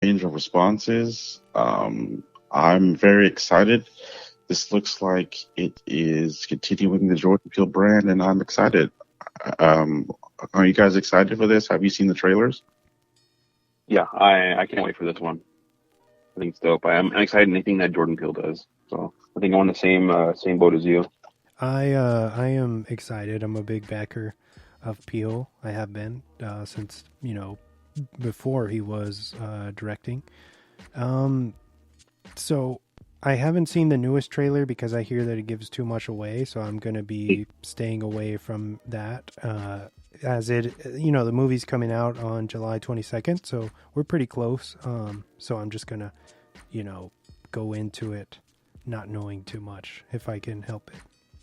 range of responses. I'm very excited. This looks like it is continuing the Jordan Peele brand, and I'm excited. Um, are you guys excited for this? Have you seen the trailers? Yeah, I can't wait for this one. I think it's dope. I'm excited in anything that Jordan Peele does. So I think I'm on the same boat as you. I am excited. I'm a big backer of Peele. I have been since before he was directing. Um, so I haven't seen the newest trailer because I hear that it gives too much away. So I'm gonna be staying away from that. As it, the movie's coming out on July 22nd, so we're pretty close. So I'm just gonna, you know, go into it not knowing too much if I can help it.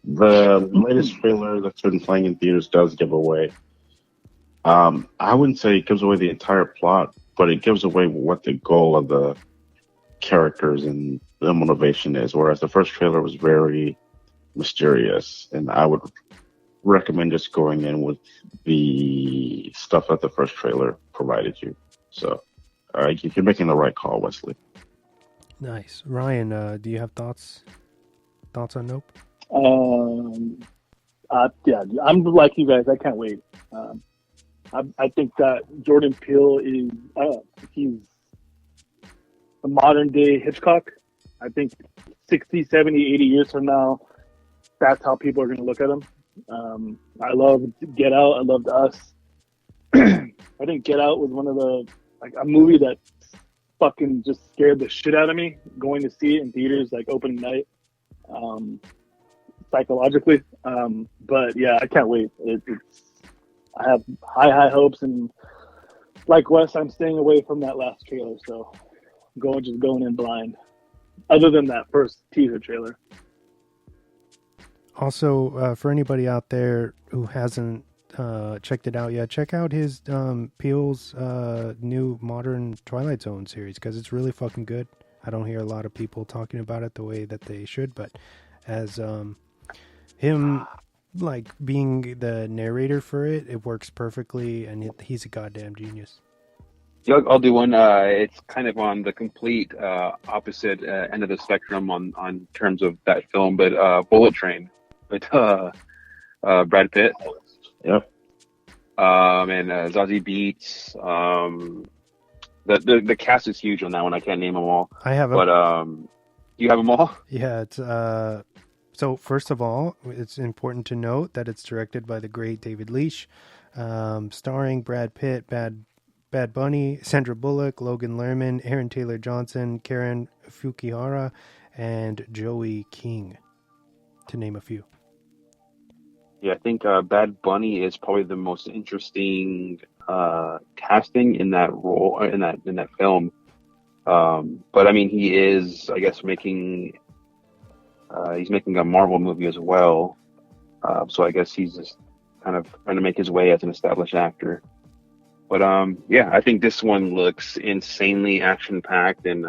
The latest trailer that's been playing in theaters does give away. I wouldn't say it gives away the entire plot, but it gives away what the goal of the characters and the motivation is. Whereas the first trailer was very mysterious, and I would recommend just going in with the stuff that the first trailer provided you. So, you're making the right call, Wesley. Nice, Ryan. Do you have thoughts on Nope? Um, yeah, I'm like you guys. I can't wait. I think that Jordan Peele is he's the modern day Hitchcock. I think 60, 70, 80 years from now, that's how people are going to look at him. I love Get Out. I loved Us. I think Get Out was one of the like a movie that fucking just scared the shit out of me going to see it in theaters like opening night. Um, Psychologically. But yeah, I can't wait. I have high hopes, and like Wes, I'm staying away from that last trailer. So going in blind. Other than that first teaser trailer. Also, for anybody out there who hasn't checked it out yet, check out his Peele's new modern Twilight Zone series because it's really fucking good. I don't hear a lot of people talking about it the way that they should, but as him like being the narrator for it, it works perfectly, and he's a goddamn genius. Yeah, I'll do one. It's kind of on the complete opposite end of the spectrum on terms of that film, but Bullet Train with Brad Pitt. Yep. And Zazie Beetz. The cast is huge on that one. I can't name them all. I have but you have them all? Yeah, it's so first of all, it's important to note that it's directed by the great David Leitch, starring Brad Pitt, Bad Bunny, Sandra Bullock, Logan Lerman, Aaron Taylor Johnson, Karen Fukuhara, and Joey King, to name a few. Yeah, I think Bad Bunny is probably the most interesting casting in that role in that film. But I mean, he is, I guess, he's making a Marvel movie as well. So I guess he's just kind of trying to make his way as an established actor. But yeah, I think this one looks insanely action packed and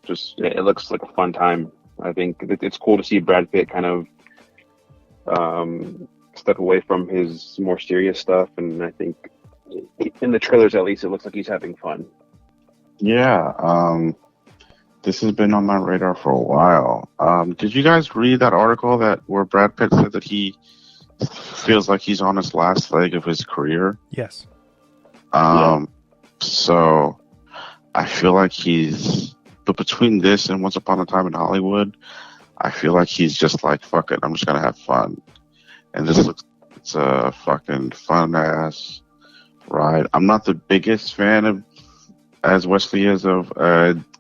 just it looks like a fun time. I think it's cool to see Brad Pitt kind of step away from his more serious stuff, and I think in the trailers at least it looks like he's having fun. Yeah. This has been on my radar for a while. Did you guys read that article where Brad Pitt said that he feels like he's on his last leg of his career? Yes. So I feel like but between this and Once Upon a Time in Hollywood, I feel like he's just like, fuck it, I'm just gonna have fun. And it's a fucking fun ass ride. I'm not the biggest fan of, as Wesley is, of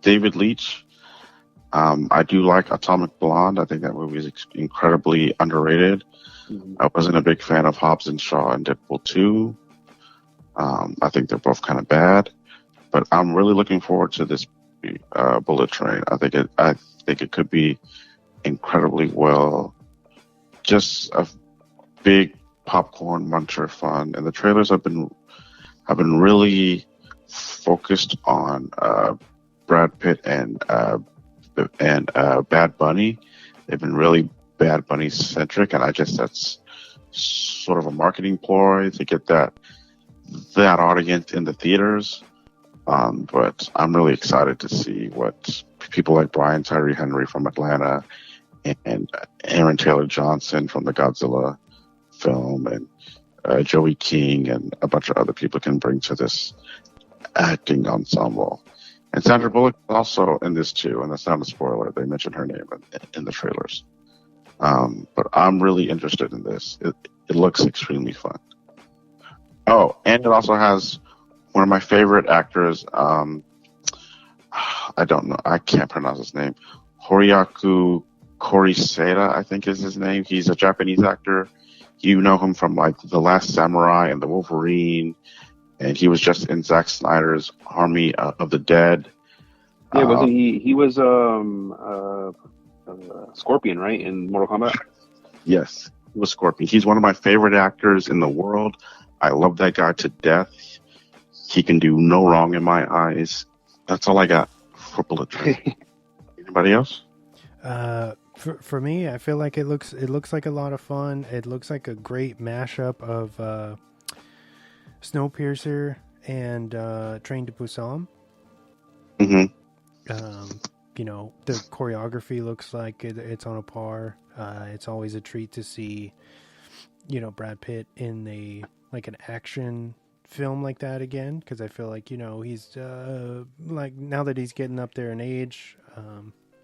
David Leitch. I do like Atomic Blonde. I think that movie is incredibly underrated. Mm-hmm. I wasn't a big fan of Hobbs and Shaw and Deadpool 2. I think they're both kind of bad, but I'm really looking forward to this Bullet Train. I think it could be incredibly well, just a big popcorn muncher fun. And the trailers have been really focused on Brad Pitt and Bad Bunny. They've been really Bad Bunny centric, and I guess that's sort of a marketing ploy to get that audience in the theaters. But I'm really excited to see what people like Brian Tyree Henry from Atlanta and Aaron Taylor Johnson from the Godzilla film and Joey King and a bunch of other people can bring to this acting ensemble. And Sandra Bullock is also in this too, and that's not a spoiler. They mentioned her name in the trailers. But I'm really interested in this. It looks extremely fun. Oh, and it also has one of my favorite actors. I don't know. I can't pronounce his name. Horiyaku Koriseda, I think is his name. He's a Japanese actor. You know him from like The Last Samurai and The Wolverine, and he was just in Zack Snyder's Army of the Dead. Yeah, wasn't he? He was Scorpion, right, in Mortal Kombat? Yes, he was Scorpion. He's one of my favorite actors in the world. I love that guy to death. He can do no wrong in my eyes. That's all I got for Bullet Train. Anybody else? For me, I feel like it looks like a lot of fun. It looks like a great mashup of Snowpiercer and Train to Busan. Mm-hmm. You know, the choreography looks like it's on a par. It's always a treat to see, you know, Brad Pitt in an action film like that again, because I feel like, you know, he's like, now that he's getting up there in age,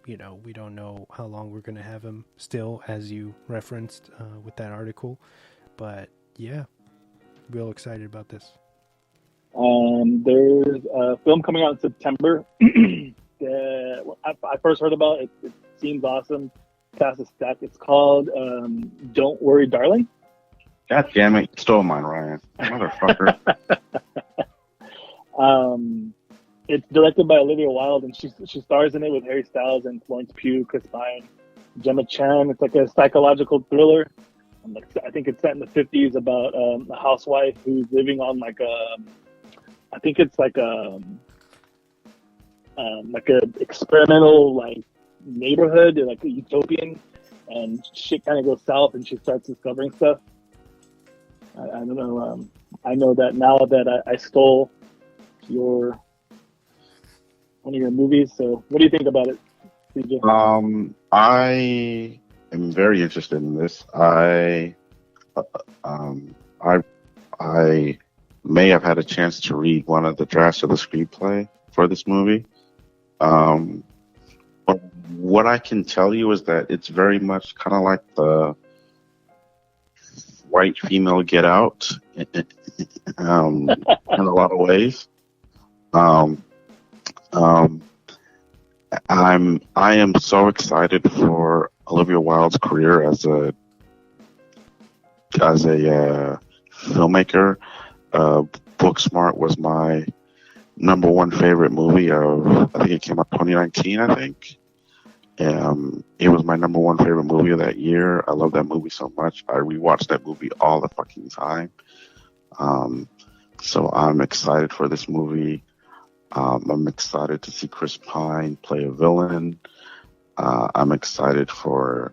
you know, we don't know how long we're going to have him still, as you referenced with that article. But yeah, real excited about this. There's a film coming out in September. I first heard about it. It seems awesome. Cast is stacked. It's called Don't Worry, Darling. God damn it. You stole mine, Ryan. Motherfucker. It's directed by Olivia Wilde, and she stars in it with Harry Styles and Florence Pugh, Chris Pine, Gemma Chan. It's like a psychological thriller. I think it's set in the 50s about a housewife who's living on I think it's like a experimental neighborhood, like a utopian, and shit kind of goes south, and she starts discovering stuff. I don't know. I know that now that I stole one of your movies. So, what do you think about it, CJ? I am very interested in this. I may have had a chance to read one of the drafts of the screenplay for this movie. But what I can tell you is that it's very much kind of like the white female Get Out in a lot of ways. I am so excited for Olivia Wilde's career as a filmmaker. Booksmart was my number one favorite movie of, I think it came out 2019, I think. It was my number one favorite movie of that year. I love that movie so much. I rewatched that movie all the fucking time. So I'm excited for this movie. I'm excited to see Chris Pine play a villain. I'm excited for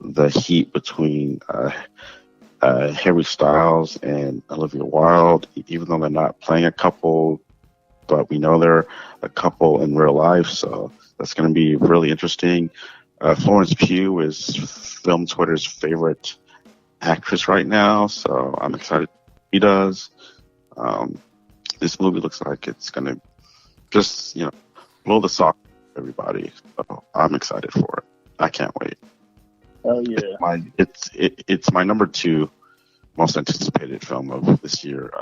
the heat between Harry Styles and Olivia Wilde, even though they're not playing a couple, but we know they're a couple in real life, so that's going to be really interesting. Florence Pugh is Film Twitter's favorite actress right now, so I'm excited she does. This movie looks like it's going to just, blow the sock off everybody. So I'm excited for it. I can't wait. Oh yeah! It's my number 2 most anticipated film of this year.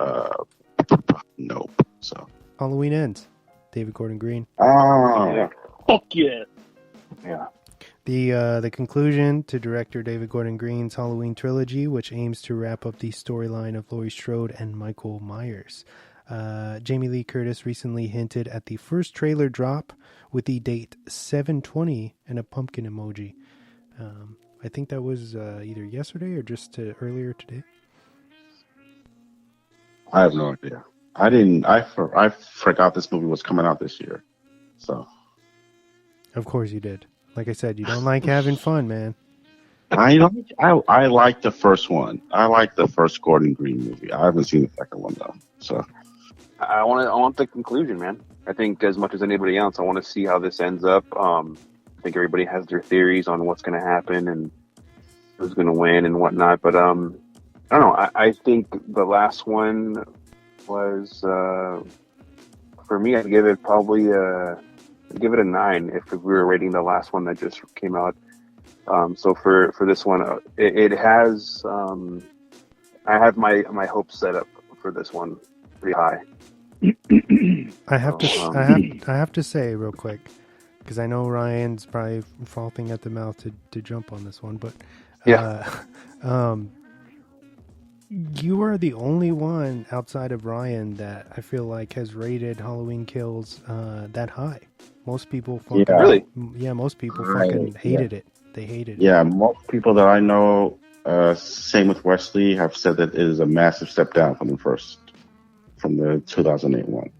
Nope. So Halloween Ends. David Gordon Green. Oh yeah. Fuck yeah! Yeah. The conclusion to director David Gordon Green's Halloween trilogy, which aims to wrap up the storyline of Laurie Strode and Michael Myers. Jamie Lee Curtis recently hinted at the first trailer drop with the date 7/20 and a pumpkin emoji. I think that was either yesterday or just earlier today. I have no idea. I forgot this movie was coming out this year. So. Of course you did. Like I said, you don't like having fun, man. I like the first one. I like the first Gordon Green movie. I haven't seen the second one though. So. I want the conclusion, man. I think as much as anybody else, I want to see how this ends up. I think everybody has their theories on what's going to happen and who's going to win and whatnot. But I don't know. I think the last one was for me. I'd give it probably I'd give it a 9 if we were rating the last one that just came out. So for this one, it has. I have my hopes set up for this one pretty high. I have to I have to say real quick, because I know Ryan's probably frothing at the mouth to jump on this one, but you are the only one outside of Ryan that I feel like has rated Halloween Kills that high. Most people fucking really? Yeah, most people fucking hated it. They hated it. Yeah, most people that I know, same with Wesley, have said that it is a massive step down from the 2008 one.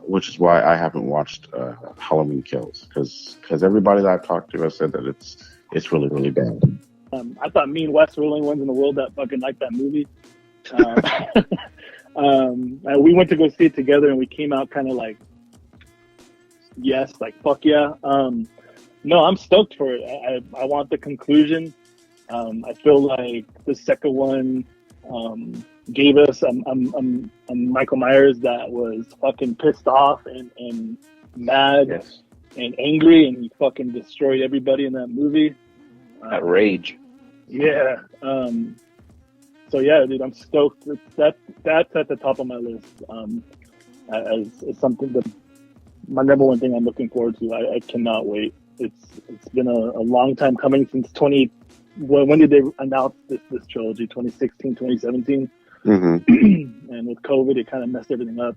Which is why I haven't watched Halloween Kills, because everybody that I've talked to has said that it's really, really bad. I thought me and Wes were the only ones in the world that fucking liked that movie. We went to go see it together, and we came out kind of like, yes, like fuck yeah. No, I'm stoked for it. I want the conclusion. I feel like the second one gave us a Michael Myers that was fucking pissed off and mad and angry, and he fucking destroyed everybody in that movie. That rage. Yeah. So yeah, dude, I'm stoked. That's at the top of my list. As something that my number one thing I'm looking forward to. I cannot wait. It's been a long time coming since when did they announce this trilogy? 2016, 2017. Mm-hmm. And with COVID, it kind of messed everything up.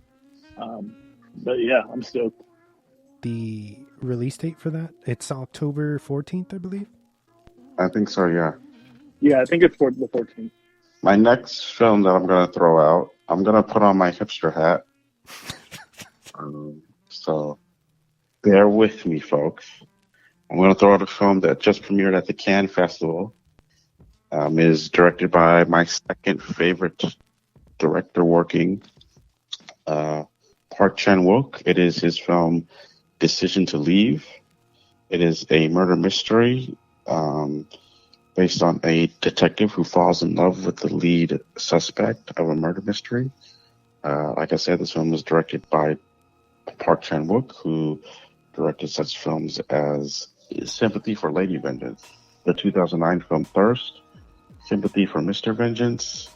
But yeah, I'm stoked. The release date for that? It's October 14th, I believe. I think so, yeah. Yeah, I think it's for the 14th. My next film that I'm going to throw out, I'm going to put on my hipster hat. So bear with me, folks. I'm going to throw out a film that just premiered at the Cannes Festival. Is directed by my second favorite director working, Park Chan-wook. It is his film Decision to Leave. It is a murder mystery based on a detective who falls in love with the lead suspect of a murder mystery. Like I said, this film was directed by Park Chan-wook, who directed such films as Sympathy for Lady Vengeance, the 2009 film Thirst, Sympathy for Mr. Vengeance,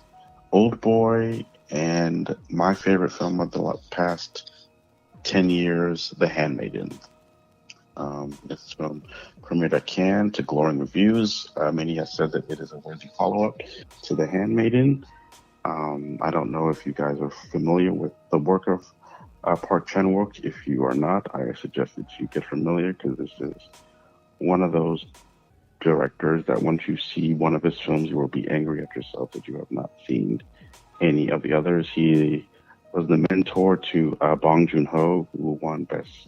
Old Boy, and my favorite film of the past 10 years, The Handmaiden. This film premiered at Cannes to glowing reviews. Many have said that it is a worthy follow-up to The Handmaiden. I don't know if you guys are familiar with the work of Park Chan-wook. If you are not, I suggest that you get familiar, because this is one of those directors that once you see one of his films, you will be angry at yourself that you have not seen any of the others. He was the mentor to Bong Joon-ho, who won Best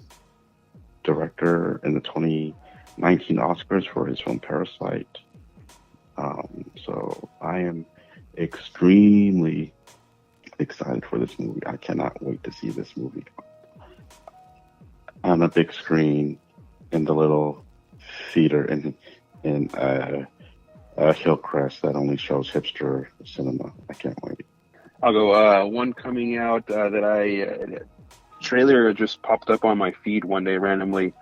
Director in the 2019 Oscars for his film Parasite. So I am extremely excited for this movie. I cannot wait to see this movie on a big screen in the little theater in Hillcrest that only shows hipster cinema. I can't wait. I'll go one coming out that trailer just popped up on my feed one day randomly,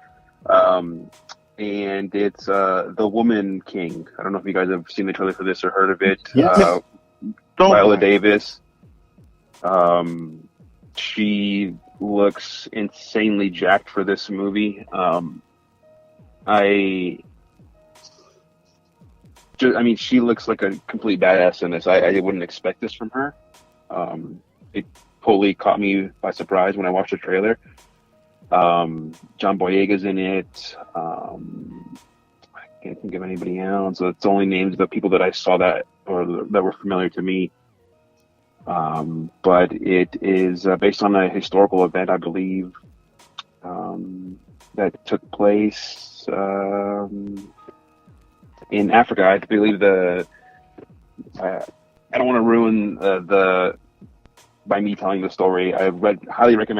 and it's The Woman King. I don't know if you guys have seen the trailer for this or heard of it. Yes. Viola Davis. She looks insanely jacked for this movie. I mean, she looks like a complete badass in this. I wouldn't expect this from her. It totally caught me by surprise when I watched the trailer. John Boyega's in it. I can't think of anybody else. It's only names of the people that I saw that were familiar to me. But it is based on a historical event, I believe, that took place in Africa. I believe I don't want to ruin by me telling the story. Highly recommend